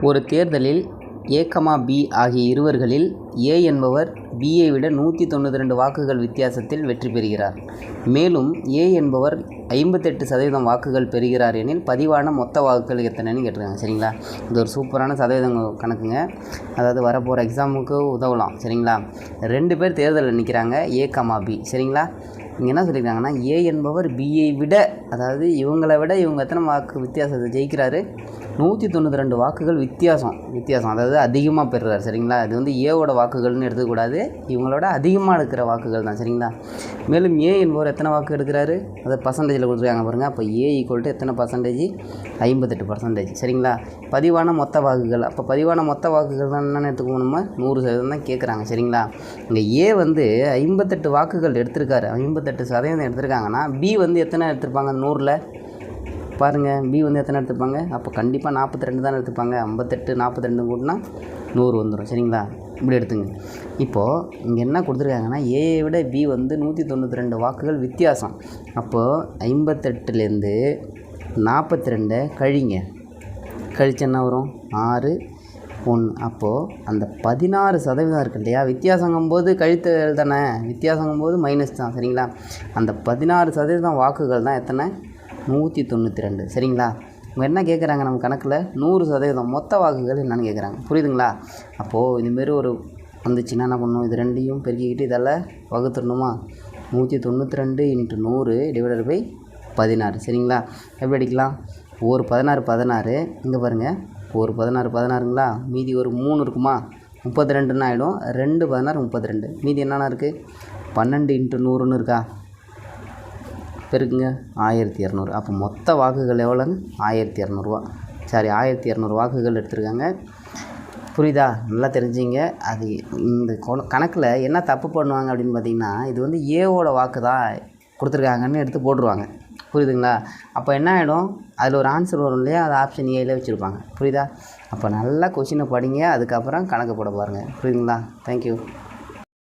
ஒரு தேர்தலில் ஏ, பி ஆகிய இருவர்களில் ஏ என்பவர் பியை விட 192 வாக்குகள் வித்தியாசத்தில் வெற்றி பெறுகிறார். மேலும் ஏ என்பவர் 58% வாக்குகள் பெறுகிறார் எனில் பதிவான மொத்த வாக்குகள் எத்தனைன்னு கேட்டிருக்காங்க. சரிங்களா? இது ஒரு சூப்பரான சதவீதம் கணக்குங்க. அதாவது வரப்போகிற எக்ஸாமுக்கு உதவலாம். சரிங்களா? 2 பேர் தேர்தலில் நிற்கிறாங்க, ஏ, பி. சரிங்களா? இங்கே என்ன சொல்லியிருக்காங்கன்னா, ஏ என்பவர் பியை விட, அதாவது இவங்களை விட இவங்க எத்தனை வாக்கு வித்தியாசத்தை ஜெயிக்கிறாரு? 192 வாக்குகள் வித்தியாசம். அதாவது அதிகமாக பெறுறாரு. சரிங்களா? இது வந்து ஏவோட வாக்குகள்னு எடுத்துக்கூடாது, இவங்களோட அதிகமாக எடுக்கிற வாக்குகள் தான். சரிங்களா? மேலும் ஏ என்பவர் எத்தனை வாக்கு எடுக்கிறாரு? அதை பர்சன்டேஜில் கொடுத்துருக்காங்க பாருங்கள். அப்போ ஏ ஈக்குவல் டு எத்தனை பர்சன்டேஜ்? 58%. சரிங்களா? பதிவான மொத்த வாக்குகள், அப்போ பதிவான மொத்த வாக்குகள் தான் என்னென்னு எடுத்துக்கணும், நம்ம 100% தான் கேட்குறாங்க. சரிங்களா? இங்கே ஏ வந்து 58 வாக்குகள் எடுத்திருக்காரு, 58% எடுத்திருக்காங்கன்னா பி வந்து எத்தனை எடுத்திருப்பாங்க? 100ல் பாருங்கள், பி வந்து எத்தனை எடுத்துப்பாங்க? அப்போ கண்டிப்பாக 42 தான் எடுத்துப்பாங்க. 58 42 கூட்டினா 100 வந்துடும். சரிங்களா? இப்படி எடுத்துங்க. இப்போது இங்கே என்ன கொடுத்துருக்காங்கன்னா, ஏயை விட பி வந்து 192 வாக்குகள் வித்தியாசம். அப்போது 58லேருந்து 42 கழிச்சு என்ன வரும்? 6 1. அப்போது அந்த 16% இருக்கு இல்லையா, வித்தியாசங்கும்போது கழித்தல் தானே, வித்தியாசங்கும்போது மைனஸ் தான். சரிங்களா? அந்த 16% வாக்குகள் தான் எத்தனை? 192. சரிங்களா? அவங்க என்ன கேட்குறாங்க நம்ம கணக்கில்? 100% மொத்த வாக்குகள் என்னென்னு கேட்குறாங்க. புரியுதுங்களா? அப்போது இதுமாரி ஒரு வந்துச்சுன்னா என்ன பண்ணணும்? இது ரெண்டையும் பெருக்கிக்கிட்டு இதெல்லாம் வகுத்துடணுமா? 192 × 100 / 16. சரிங்களா? எப்படி அடிக்கலாம்? ஒரு 16 இங்கே பாருங்கள், ஒரு 16 மீதி ஒரு 3 இருக்குமா? 32 ஆகிடும். 2 16 32. மீதி என்னென்ன இருக்குது? 12 × 100ன்னு இருக்கா? பெருக்குங்க, 1200. அப்போ மொத்த வாக்குகள் எவ்வளோங்க? 1200 சாரி 1200 வாக்குகள் எடுத்திருக்காங்க. புரியுதா? நல்லா தெரிஞ்சுங்க. அது இந்த கணக்கில் என்ன தப்பு பண்ணுவாங்க அப்படின்னு பார்த்தீங்கன்னா, இது வந்து ஏவோட வாக்கு தான் கொடுத்துருக்காங்கன்னு எடுத்து போட்டுருவாங்க. புரியுதுங்களா? அப்போ என்ன ஆகிடும்? அதில் ஒரு ஆன்சர் வரும் இல்லையா, அது ஆப்ஷன் ஏல வச்சுருப்பாங்க. புரியுதா? அப்போ நல்லா கொஷினை படிங்க, அதுக்கப்புறம் கணக்கு போட பாருங்கள். புரியுதுங்களா? தேங்க்யூ.